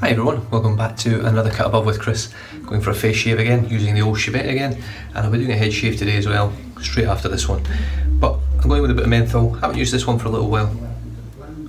Hi everyone, welcome back to another cut above with Chris. Going for a face shave again, using the old Shavette again, and I'll be doing a head shave today as well, straight after this one. But I'm going with a bit of menthol. Haven't used this one for a little while.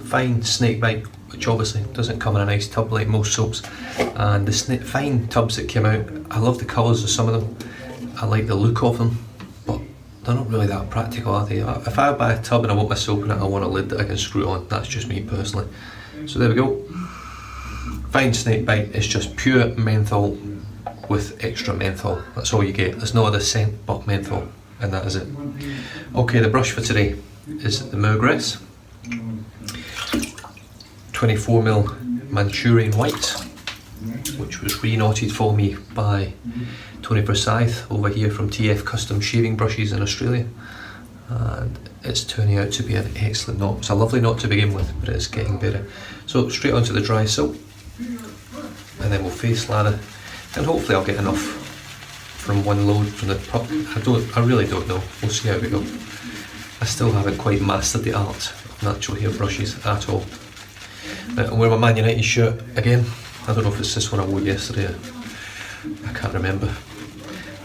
Fine Snakebite, which obviously doesn't come in a nice tub like most soaps. And the fine tubs that came out, I love the colours of some of them. I like the look of them, but they're not really that practical, are they? If I buy a tub and I want my soap in it, I want a lid that I can screw on. That's just me personally. So there we go. Fine Snakebite is just pure menthol with extra menthol. That's all you get. There's no other scent but menthol, and that is it. Okay, the brush for today is the Murgress 24mm Manchurian White, which was re-knotted for me by Tony Forsyth over here from TF Custom Shaving Brushes in Australia, and it's turning out to be an excellent knot. It's a lovely knot to begin with, but it's getting better. So straight onto the dry soap, and then we'll face lather, and hopefully I'll get enough from one load from the pup. I really don't know. We'll see how we go. I still haven't quite mastered the art of natural hair brushes at all. I'm wearing my Man United shirt again. I don't know if it's this one I wore yesterday. I can't remember.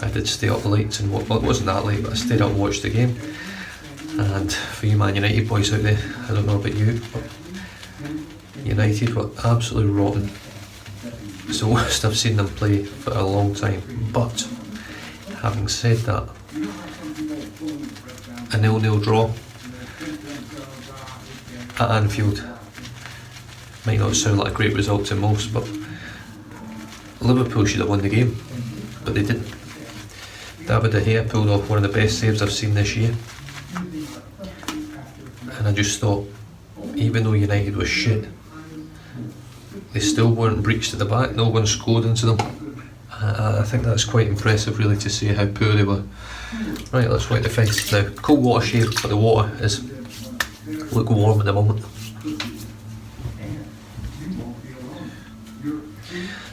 I did stay up late and well, it wasn't that late, but I stayed up and watched the game. And for you Man United boys out there, I don't know about you, but United were absolutely rotten. It's the worst I've seen them play for a long time. But having said that, a 0-0 draw at Anfield might not sound like a great result to most, but Liverpool should have won the game, but they didn't. David De Gea pulled off one of the best saves I've seen this year, and I just thought, even though United was shit, they still weren't breached at the back. No one scored into them. I think that's quite impressive, really, to see how poor they were. Right, let's wet the face now. Cold water shave, but the water is lukewarm at the moment.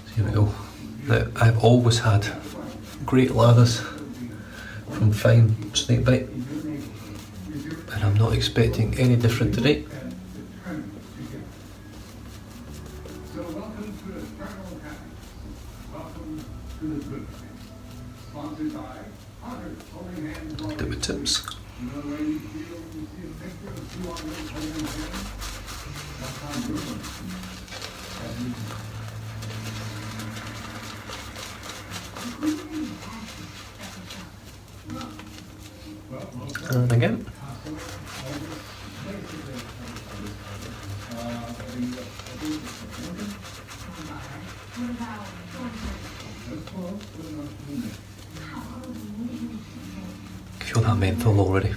So here we go. Now, I've always had great lathers from Fine Snakebite, and I'm not expecting any different today. Do with tips. And again. Feel that menthol already.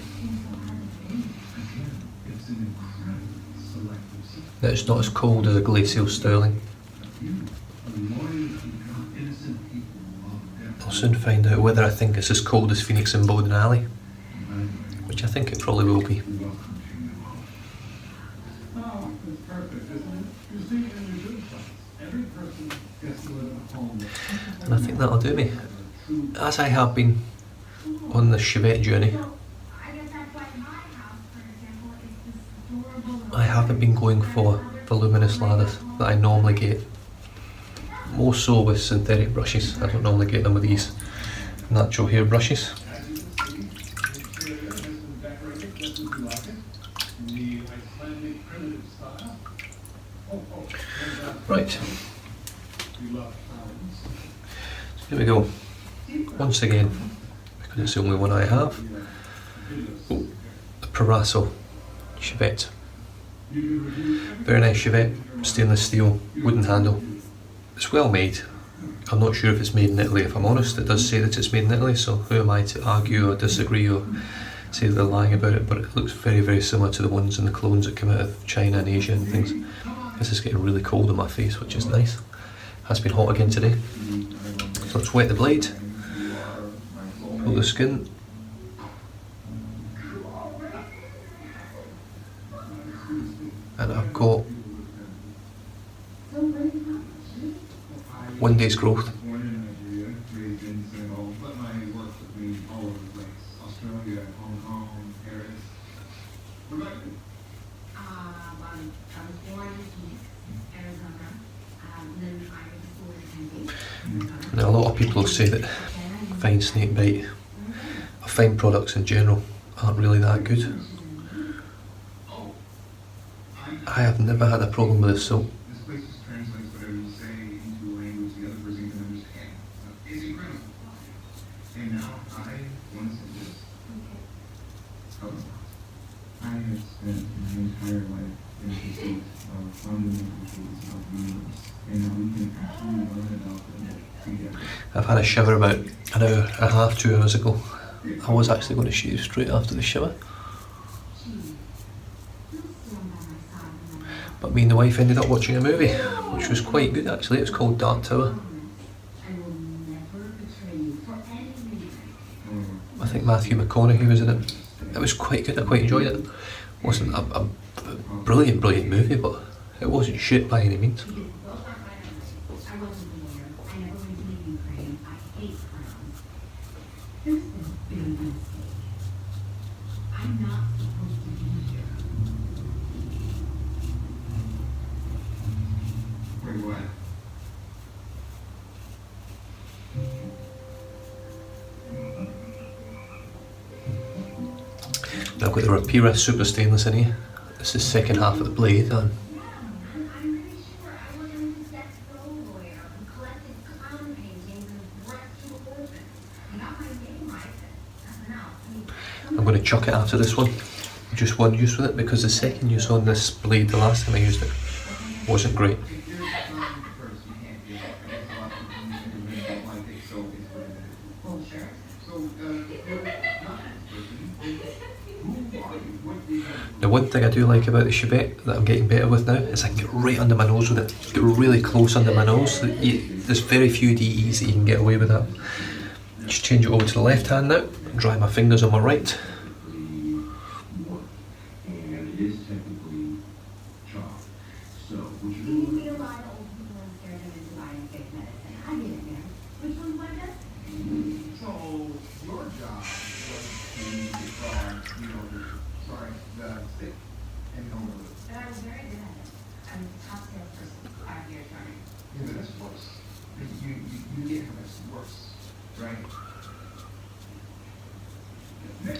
That it's not as cold as a glacial Sterling. I'll soon find out whether I think it's as cold as Phoenix and Bowden Alley, which I think it probably will be. And I think that'll do me. As I have been on the Shavette journey, I haven't been going for voluminous lathers that I normally get. More so with synthetic brushes. I don't normally get them with these natural hair brushes. Right. So here we go. Once again, because it's the only one I have. Oh, the Parasso Shavette. Very nice Shavette, stainless steel, wooden handle. It's well made. I'm not sure if it's made in Italy, if I'm honest. It does say that it's made in Italy, so who am I to argue or disagree or say that they're lying about it, but it looks very, very similar to the ones and the clones that come out of China and Asia and things. This is getting really cold on my face, which is nice. Has been hot again today. So let's wet the blade, pull the skin. And I've got 1 day's growth. I was born in Arizona. Now, a lot of people will say that fine Snakebite, or fine products in general, aren't really that good. I have never had a problem with this soap. I have spent my entire life in pursuit of fundamental truths of the universe, and now we can actually learn about them together. I've had a shower about an hour and a half, 2 hours ago. I was actually going to shave straight after the shower, but me and the wife ended up watching a movie, which was quite good actually. It's called Dark Tower. I think Matthew McConaughey was in it. It was quite good, I quite enjoyed it. It wasn't a brilliant movie, but it wasn't shit by any means. I've got the Rapira Super Stainless in here. This is the second half of the blade, and I'm going to chuck it after this one. Just one use with it, because the second use on this blade, the last time I used it, wasn't great. The one thing I do like about the Shavette that I'm getting better with now is I can get right under my nose with it. Get really close under my nose. There's very few DEs that you can get away with that. Just change it over to the left hand now. Dry my fingers on my right.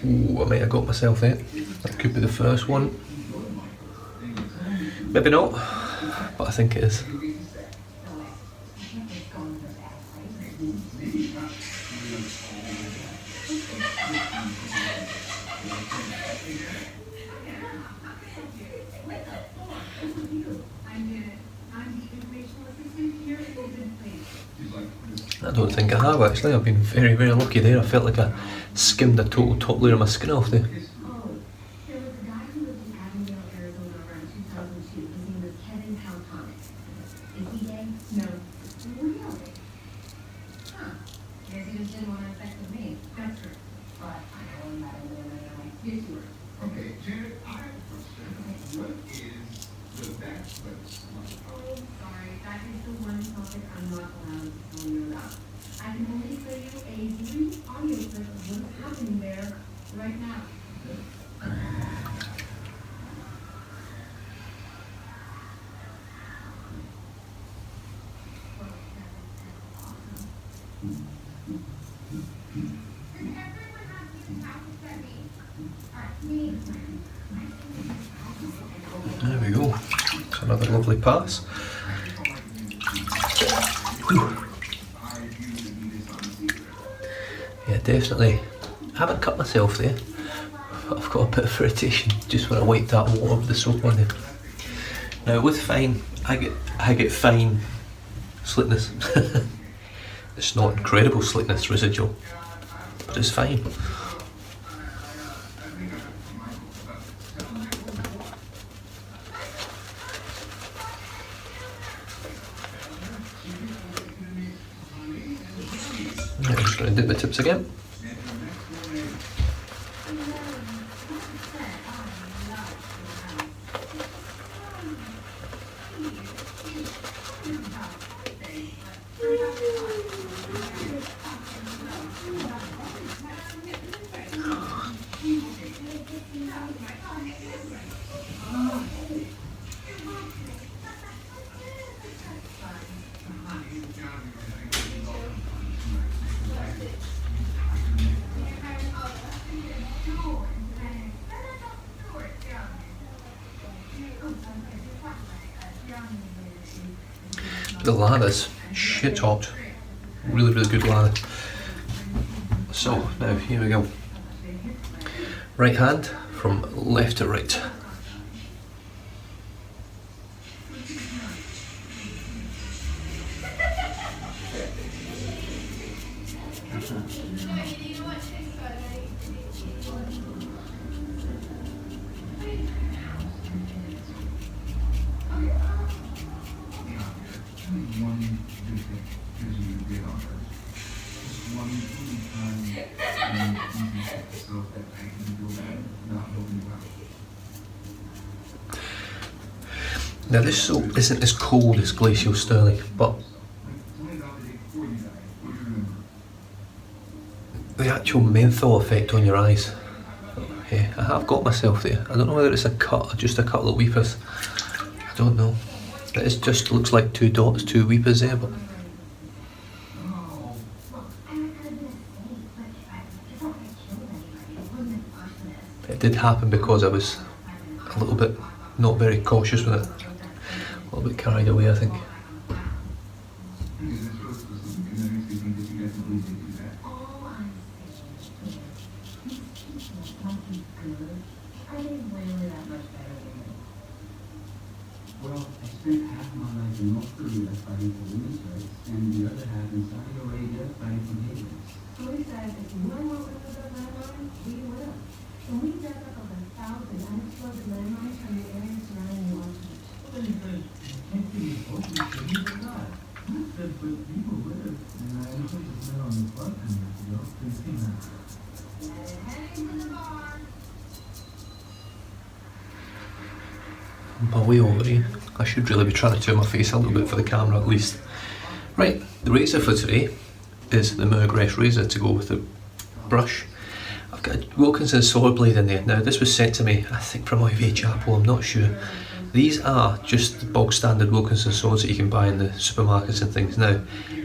Ooh, I might have got myself there. That could be the first one. Maybe not, but I think it is. I don't think I have actually. I've been very lucky there. I felt like I skimmed the total top layer of my skin off there. There we go. It's another lovely pass. Whew. Yeah, definitely. I haven't cut myself there. I've got a bit of irritation just when I wipe that water of the soap on there. Now with fine, I get fine slickness. It's not incredible slickness residual, but it's fine. I'm just going to dip the tips again. The lather's shit hot. Really, really good lather. So now here we go. Right hand from left to right. Now this soap isn't as cold as Glacial Sterling, but the actual menthol effect on your eyes, yeah, I have got myself there. I don't know whether it's a cut or just a couple of weepers. I don't know. It just looks like 2 dots, 2 weepers there, but it did happen because I was a little bit not very cautious with it. A little bit carried away, I think. Well, I spent half my life in North Korea fighting for women's rights, and the other half in Saudi Arabia fighting for hate rights. So he said, if you want to work with the landmines, we will. Can we dug up over 1,000 unexploded landmines from the area surrounding Washington? Well, he said, can't be open to me or not. I said, but people live, and I put the smell on the bus and you know, please see that. My way over here. I should really be trying to turn my face a little bit for the camera at least. Right, the razor for today is the Murgress razor to go with the brush. I've got a Wilkinson sword blade in there. Now this was sent to me, I think from IV Chapel, I'm not sure. These are just the bog standard Wilkinson swords that you can buy in the supermarkets and things. Now,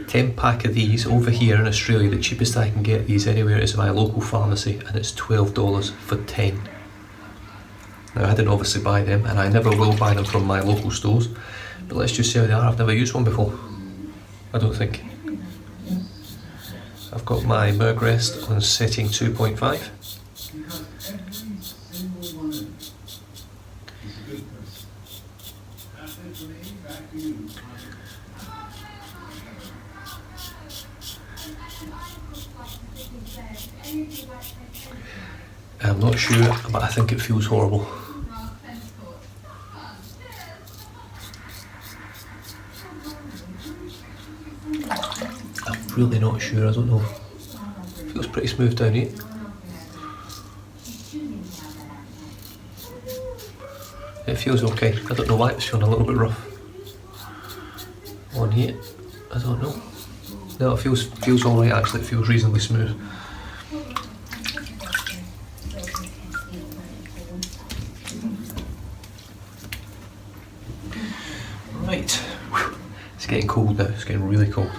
10 pack of these over here in Australia, the cheapest I can get these anywhere is my local pharmacy, and it's $12 for 10. Now I didn't obviously buy them, and I never will buy them from my local stores, but let's just see how they are. I've never used one before, I don't think. I've got my Murgress on setting 2.5. I'm not sure, but I think it feels horrible. I'm really not sure, I don't know. Feels pretty smooth down here. It feels okay. I don't know why it's feeling a little bit rough on here. I don't know. No, it feels alright actually. It feels reasonably smooth. Right, whew. It's getting cold now, it's getting really cold.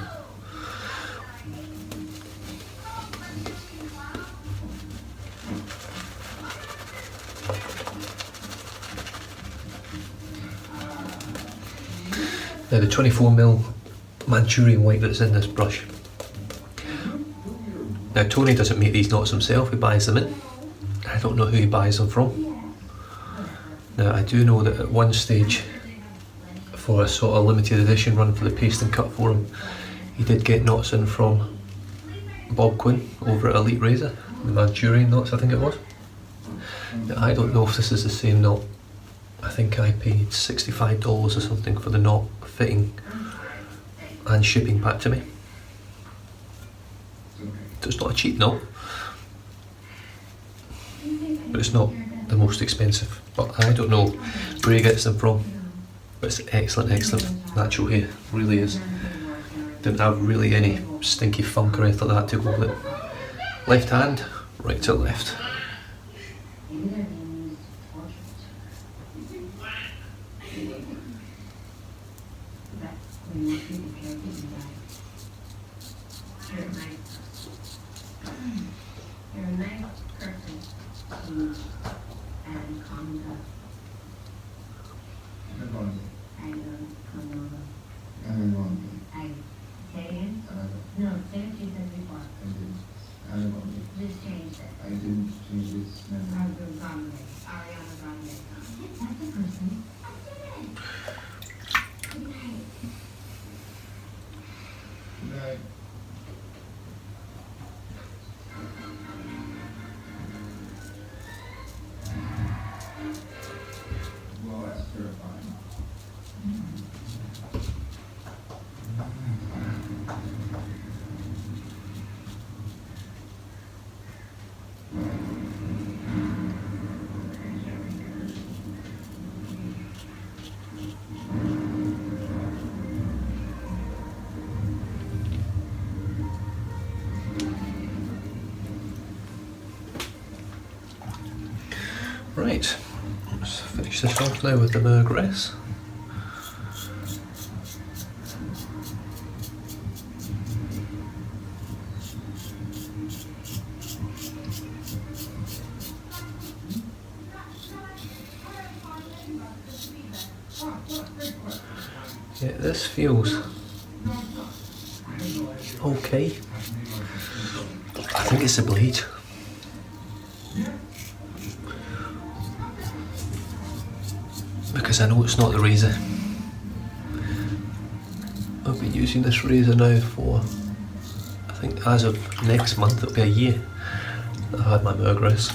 Now the 24mm Manchurian white that's in this brush. Now Tony doesn't make these knots himself, he buys them in. I don't know who he buys them from. Now I do know that at one stage, for a sort of limited edition run for the Paste and Cut Forum, he did get knots in from Bob Quinn over at Elite Razor, the Manchurian knots I think it was. Now, I don't know if this is the same knot. I think I paid $65 or something for the knot fitting and shipping back to me. So it's not a cheap knot, but it's not the most expensive. But I don't know where he gets them from. But it's excellent, excellent natural hair, really is. Didn't have really any stinky funk or anything like that to go with it. Left hand, right to left. No, say what you said before. I didn't. I don't know. Just changed it. I didn't change this memory. Ariana Grande. Ariana Grande. That's the person. I did it. Good night. Good night. Well, that's terrifying. Right, let's finish this off now with the Mergress. Yeah, this feels okay. I think it's the blade. Because I know it's not the razor. I've been using this razor now for, I think as of next month it'll be a year that I've had my Mergress.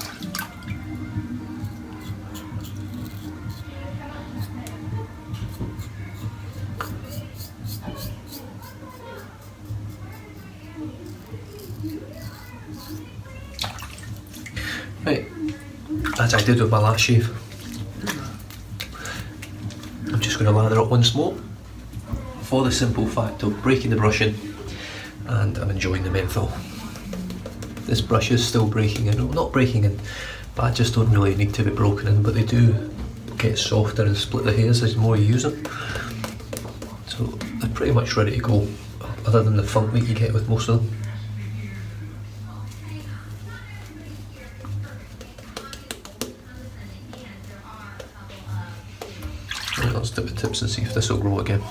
Right, as I did with my last shave. I'm just going to lather up once more for the simple fact of breaking the brush in, and I'm enjoying the menthol. This brush is still breaking in, well, not breaking in, but I just don't really need to be broken in, but they do get softer and split the hairs as more you use them. So they're pretty much ready to go, other than the funk that you get with most of them. Right, let's do the tips and see if this will grow again.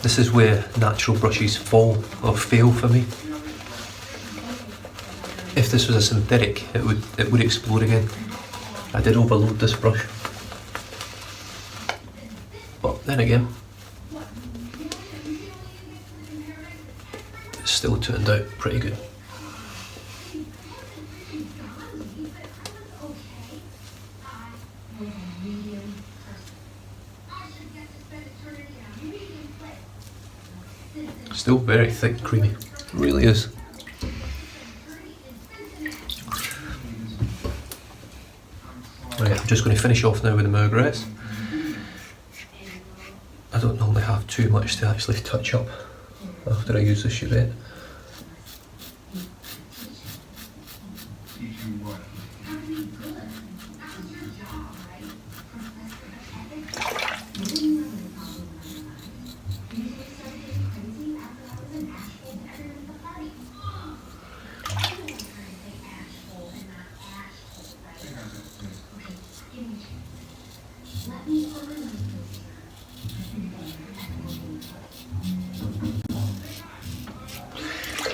This is where natural brushes fall or fail for me. If this was a synthetic, it would explode again. I did overload this brush, but then again, it still turned out pretty good. Still very thick, creamy. It really is. Right, I'm just going to finish off now with the Mergress. I don't normally have too much to actually touch up after I use the Shavette.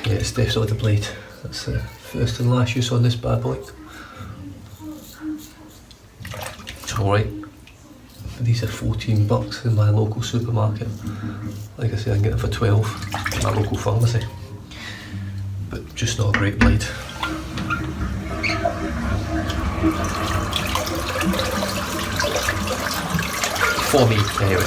Yeah, it's definitely the blade. That's the first and last use on this bad boy. It's alright. These are $14 in my local supermarket. Like I say, I can get them for 12 at my local pharmacy. But just not a great blade. For me, anyway.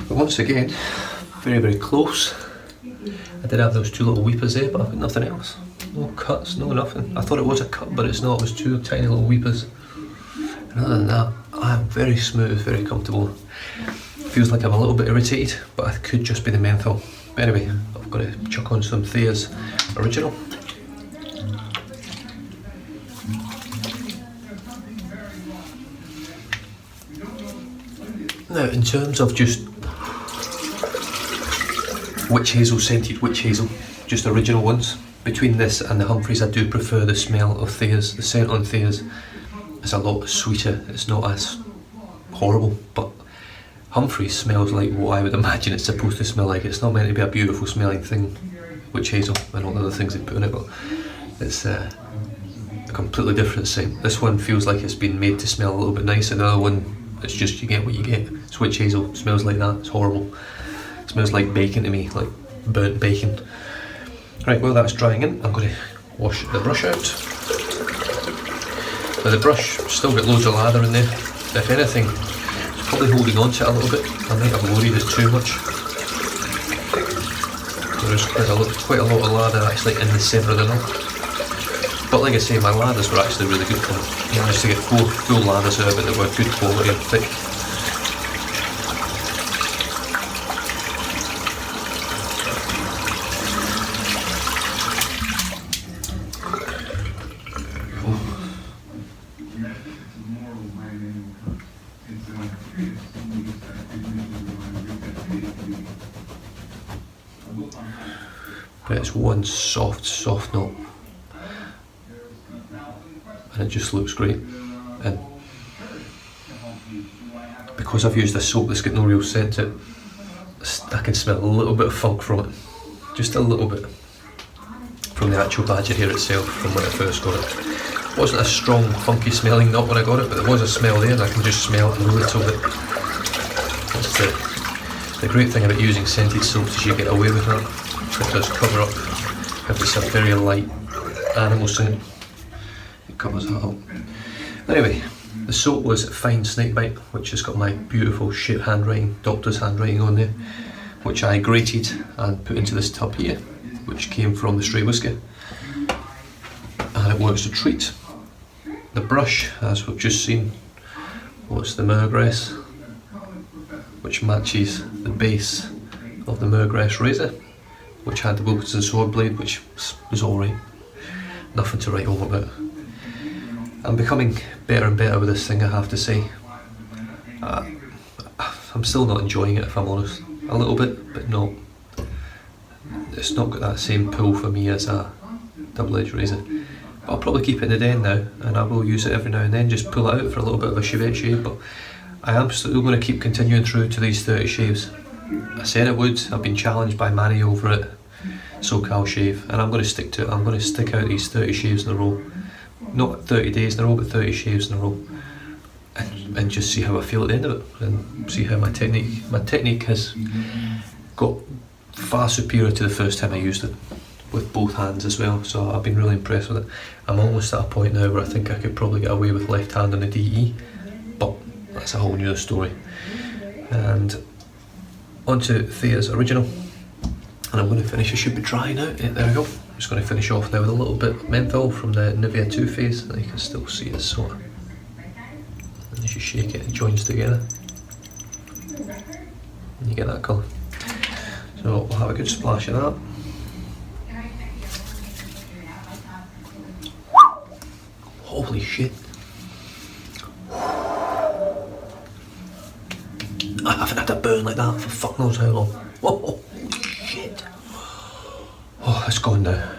But once again, very, very close. I did have those two little weepers there, but I've got nothing else. No cuts, no nothing. I thought it was a cut, but it's not. It was two tiny little weepers. And other than that, I'm very smooth, very comfortable. Feels like I'm a little bit irritated, but it could just be the menthol. But anyway, I've got to chuck on some Thea's Original. Now, in terms of just witch hazel scented witch hazel, just original ones, between this and the Humphreys, I do prefer the smell of Thea's. The scent on Thea's is a lot sweeter, it's not as horrible, but Humphreys smells like what I would imagine it's supposed to smell like. It's not meant to be a beautiful smelling thing, witch hazel and all the other things they put in it, but it's a completely different scent. This one feels like it's been made to smell a little bit nicer. The other one, it's just you get what you get. It's witch hazel, smells like that, it's horrible. It smells like bacon to me, like burnt bacon. Right, well that's drying in, I'm going to wash the brush out. Now the brush, still got loads of lather in there. If anything, it's probably holding on to it a little bit. I might have worried it too much. There's quite a lot of lather actually in the centre of the knob. But like I say, my lathers were actually really good for it. I managed to get 4 full lathers out of it that were good quality and thick. But it's one soft note, and it just looks great. And because I've used a soap that's got no real scent to it, I can smell a little bit of funk from it, just a little bit, from the actual badger hair itself from when I first got it. It wasn't a strong funky smelling knot when I got it, but there was a smell there and I can just smell it a little bit. That's the great thing about using scented soaps is you get away with that. It does cover up if it's a very light animal scent. It covers that up. Anyway, the soap was Fine Snakebite, which has got my beautiful shit handwriting, doctor's handwriting on there, which I grated and put into this tub here, which came from the Stray Whisker, and it works a treat. The brush, as we've just seen, was the Murgrass, which matches the base of the Murgrass razor, which had the Wilkinson sword blade, which was alright. Nothing to write home about. I'm becoming better and better with this thing, I have to say. I'm still not enjoying it, if I'm honest. A little bit, but not. It's not got that same pull for me as a double-edged razor. But I'll probably keep it in the den now, and I will use it every now and then, just pull it out for a little bit of a Shavette shave. But I am still going to keep continuing through to these 30 shaves. I said I would. I've been challenged by Manny over it, SoCal Shave, and I'm going to stick to it. I'm going to stick out these 30 shaves in a row. Not 30 days in a row, but 30 shaves in a row. And just see how I feel at the end of it, and see how my technique has got far superior to the first time I used it, with both hands as well, so I've been really impressed with it. I'm almost at a point now where I think I could probably get away with left hand on the DE, but that's a whole new story. And onto Thea's Original, and I'm going to finish. It should be dry now. Yeah, there we go. I'm just going to finish off now with a little bit of menthol from the Nivea Too Faced, and you can still see it sort of. And as you shake it, it joins together, and you get that colour. So we'll have a good splash of that. Holy shit. I haven't had a burn like that for fuck knows how long. Oh, shit. Oh, it's gone now.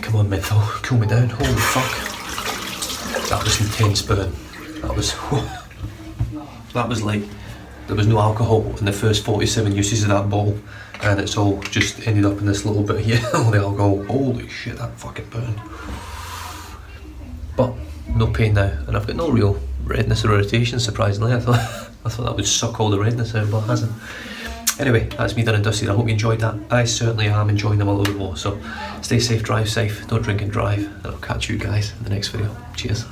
Come on, menthol, cool me down. Holy fuck. That was intense burn. That was like, there was no alcohol in the first 47 uses of that bottle, and it's all just ended up in this little bit here. All the alcohol. Holy shit, that fucking burned. But no pain now, and I've got no real redness or irritation, surprisingly. I thought that would suck all the redness out, but it hasn't. Anyway, that's me done and dusted. I hope you enjoyed that. I certainly am enjoying them a little bit more, so stay safe, drive safe, don't drink and drive, and I'll catch you guys in the next video. Cheers.